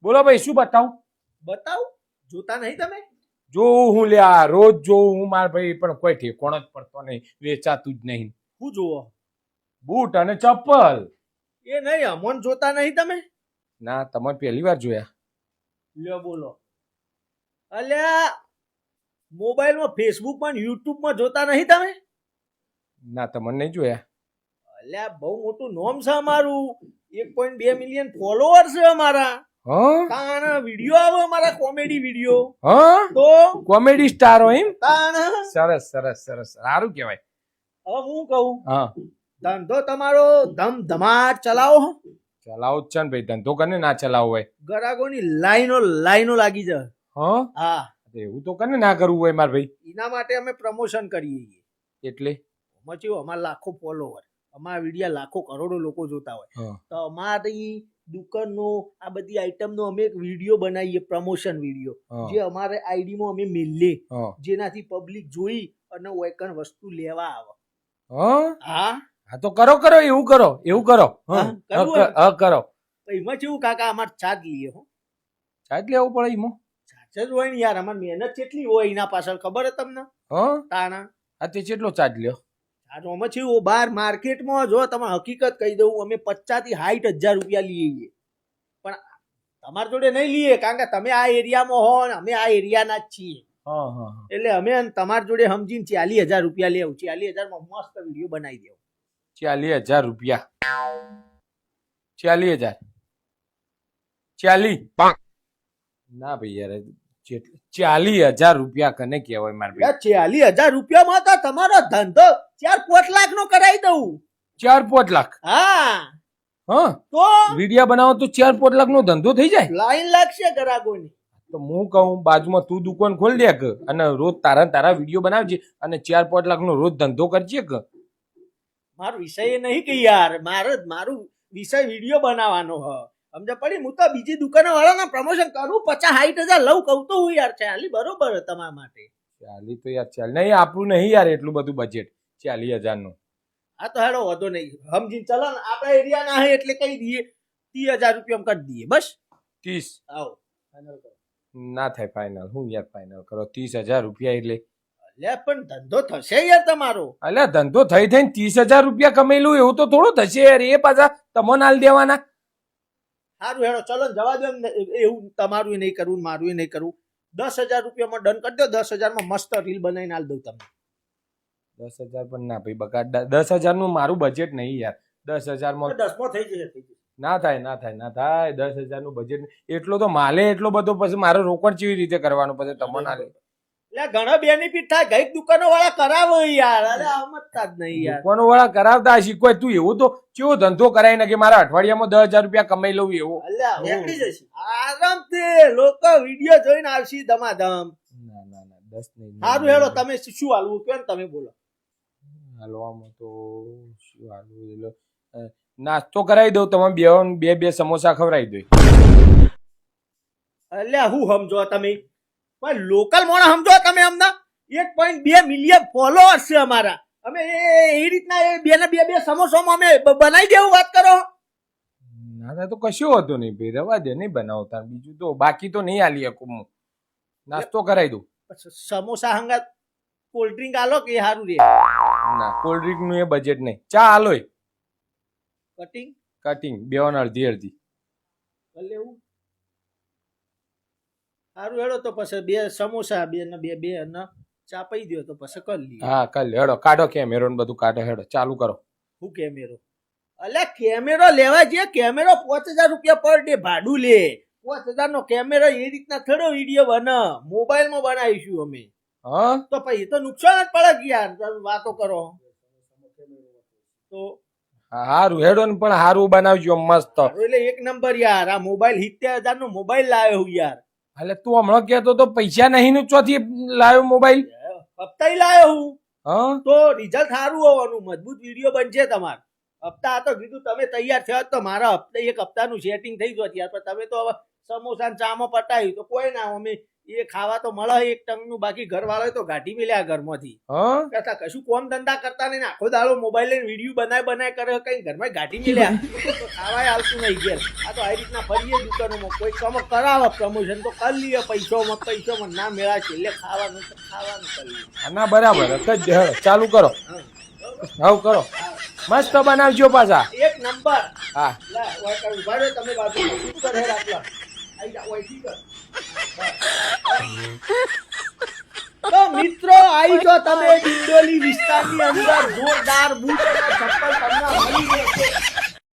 બોલો ભાઈ, શું બતાવું? બતાવું? જોતા નહીં તમે? જોઉં હું લ્યા, રોજ જોઉં હું માર ભાઈ, પણ કોઈ ઠેકોણો જ પડતો નહીં, વેચાતું જ નહીં. શું જોવો? બૂટ અને ચપ્પલ. એ નહીં, અમોન જોતા નહીં તમે? ના, તમે પહેલી વાર જોયા? લ્યો બોલો. અલ્યા મોબાઈલમાં, ફેસબુકમાં, યુટ્યુબમાં જોતા નહીં તમે? ના, તમને નહીં જોયા. અલ્યા બહુ મોટું નોમ છે અમારું. 1.2 મિલિયન ફોલોવર છે અમારા. હા તાણ વિડિયો આવે અમારા, કોમેડી વિડિયો. હા, તો કોમેડી સ્ટાર હોય એમ? તાણ સરસ સરસ સરસ, સારું કહેવાય. હવે હું કહું, હા, ધંધો તમારો ધમધમાટ ચલાવો. ચલાવો જ છે ને ભાઈ, ધંધો કરીને ના ચલાવો હોય. ગ્રાહકોની લાઈનો લાગી જાય. હા, હા, એવું તો કરીને ના કરવું હોય માર ભાઈ. એના માટે અમે પ્રમોશન કરીએ છીએ. એટલે એમાં કેવું, અમારા લાખો ફોલોવર, અમારા વિડિયા લાખો કરોડો લોકો જોતા હોય, હા, તો અમારી દુકાનનો આ બધી આઈટમનો અમે એક વિડીયો બનાવીએ, પ્રમોશન વિડીયો, હા. જે અમારે આઈડીમાં અમે મેલીએ, હા, જેનાથી પબ્લિક જોઈ અને ઓયકન વસ્તુ લેવા આવે. હા, હા, હા તો કરો કરો, એવું કરો, એવું કરો. હા, હા, કરવું હોય? હા, કરો. એમાં કેવું કાકા, અમારે ચાર્જ લઈએ હો. ચાર્જ લેવું પડે એમાં? ચાર્જ જ હોય ને યાર, અમારી મહેનત કેટલી હોય એના પાછળ, ખબર હે તમને? હા, તાણા આ તે કેટલો ચાર્જ લ્યો? ચાર્જ અમે છે બહાર માર્કેટમાં, જો તમે હકીકત કહી દઉં, અમે 50 થી 60,000 રૂપિયા લઈએ છીએ. પણ તમારી જોડે નહીં લઈએ, કારણ કે તમે આ એરિયામાં હો ને અમે આ એરિયાના જ છીએ. હા, હા, હા. એટલે અમે તમારી જોડે સમજીને 40,000 રૂપિયા લેવું. 40,000 માં મસ્ત વિડીયો બનાવી દેવું. 40,000 રૂપિયા? 40,000? 40? ના ભાઈ યાર, 40,000 રૂપિયા કને કહેવાય માર ભાઈ? 40,000 રૂપિયામાં તો તમારો ધંધો 4-5 લાખ નો કરાવી દઉં. 4-5 લાખ? હા, હા, તો વિડિયા બનાવો તો 4-5 લાખ નો ધંધો થઈ જાય? લાઈન લાગશે ગ્રાહકોની. તો હું કહું, બાજુમાં તું દુકાન ખોલી દે કે, અને રોજ તારા વિડીયો બનાવજે, અને 4-5 લાખ નો રોજ ધંધો કરજે કે. મારો વિષય એ નહીં કે યાર, મારું વિષય વિડીયો બનાવવાનો હ. સમજ પડી? હું તો બીજી દુકાનો વાળાના પ્રમોશન કરું, 50-60,000 લઉં, કહું તો હું યાર. 40 બરોબર હે તમારા માટે. 40 તો યાર, ચાલ નહીં, આપણું નહીં યાર એટલું બધું બજેટ 40,000 નું. આ તો હેડો વધો નહીં, સમજીને ચલો ને. આપણા એરિયા ના હે એટલે કહી દઈએ 30,000 રૂપિયા કરી દઈએ, બસ. 30? આવો ફાઇનલ કરો. ના થાય ફાઇનલ. હું યાર ફાઇનલ કરો? 30,000 રૂપિયા એટલે? લે પણ ધંધો થશે યાર તમારો. અલ્યા ધંધો થઈ થઈને 30,000 રૂપિયા કમેલું એવું તો થોડું થશે યાર. એ પાછા તમને હાલ દેવાના? સારું હેડો ચલો ને, જવા દો ને. એવું તમારું નહીં કરવું, મારું નહીં કરવું. 10,000 રૂપિયામાં ડન કરી દો. 10,000 માં મસ્ત રીલ બનાવીને હાલ દઉં તમને. 10,000 પણ ના ભાઈ, બગાડ. 10,000 નું મારું બજેટ નહીં યાર. 10,000 માં 10 માં થઈ જશે, થઈ જશે. ના થાય, ના થાય, ના થાય. 10,000 નું બજેટ એટલો તો માલે એટલો બધો, પછી મારે રોકડ કેવી રીતે કરવાનું પછી તમને હાલે? એટલે ઘણા બેનિફિટ થાય. ગઈ દુકાનો વાળા કરાવો યાર. અરે સમજતા જ નહીં યાર. દુકાનો વાળા કરાવતા શીખવાય. તું એવું તો કેવો ધંધો કરાય ને કે મારા અઠવાડિયામાં 10,000 રૂપિયા કમાઈ લઉં એવો? અલ્યા નીકળી જશે આરામથી. લોકો વિડીયો જોઈને આવશે ધમાધમ. ના ના ના, 10 નહીં. સારું હેડો, તમે શું હાલવું કે તમે બોલો. હાલવામાં તો શું હાલવું? નાસ્તો કરાવી દઉં તમે, બે સમોસા ખવડાવી દો. અલ્યા હું સમજો તમે? પણ લોકલ મોણા સમજો તમે? અમને 1.2 મિલિયન ફોલોઅર્સ છે અમારા. અમે એ રીતના એ બે સમોસામાં અમે બનાવી દેવું, વાત કરો. ના ના, તો કશું હોતું નહીં ભાઈ, રવા દે, નહીં બનાવતા. બીજું તો બાકી તો નહીં હાલી શકું હું. નાસ્તો કરાવી દઉં. સમોસા હંગા કોલ્ડ ડ્રિંક આલો કે સારું રે? ના, કોલ્ડ ડ્રિંક નું એ બજેટ નહીં. ચા હાલોય કટિંગ કટિંગ, બેવાના અડધી અડધી. ભલે એવું. સારું હેડો તો પછી 2 સમોસા, 2 ને 2 અને ચા પી દો તો પછી કરી લઈએ. હા, કાલ હેડો, કાઢો કેમેરો ને બધું કાઢો, હેડો ચાલુ કરો. હું કેમેરો? અલ્યા કેમેરો લેવા જે કેમેરો 5,000 રૂપિયા પર ડે ભાડું લે. 5,000 નો કેમેરો એ રીતના થોડો વિડીયો બને, મોબાઈલ માં બનાવીશું અમે. હા, તો પછી તો નુકસાન જ પડે કે યાર, તમે વાતો કરો તો. હારું હેડો ને, પણ હારું બનાવજો મસ્ત. એટલે 1 નંબર યાર. આ મોબાઈલ 70,000 નો મોબાઈલ લાવ્યો હું યાર. એટલે તું હમણાં કહેતો તો પૈસા નહીં ને ચોથી લાવ્યો મોબાઈલ? હપ્તા લાવ્યો હું. હા, તો રિઝલ્ટ સારું હોવાનું, મજબૂત વિડીયો બનશે તમારે. હપ્તા તો કીધું તમે તૈયાર થયા તો મારા હપ્તા 1 હપ્તાનું સેટિંગ થઈ ગયું યાર. પણ તમે તો હવે સમોસા ને ચામાં પટાયું તો કોઈ ના અમે એ ખાવા તો મળે એક ટંગનું, બાકી ઘરવાળો તો ગાંઠી મેલ્યા ઘરમાંથી. હા કરતા કશું કોમ ધંધા કરતા નહીં ને આખો દાડો મોબાઈલ લઈને વિડીયો બનાય કરે, કઈ ઘરમાં ગાંઠી મેલ્યા તો ખાવાય આવતું નહીં ઘેર. આ તો આવી રીતના ફરીએ દુકાનોમાં, કોઈ કામ કરાવે પ્રમોશન તો કરી લઈએ, પૈસોમાં ના મેળા છે એટલે ખાવાનું તો ખાવાનું કરી લઈએ. ના બરાબર ચાલુ કરો. હા કરો, મસ્ત બનાવજો પાછા. એક નંબર. હા ઉભા રહ્યો તમે બાજુ શું કરે આટલા આઈ જાઓ અહીંથી કર. તો મિત્રો આવી જો તમે ડિંડોલી વિસ્તારની અંદર જોરદાર બૂટ અને ચપ્પલ તમને મળી જશે.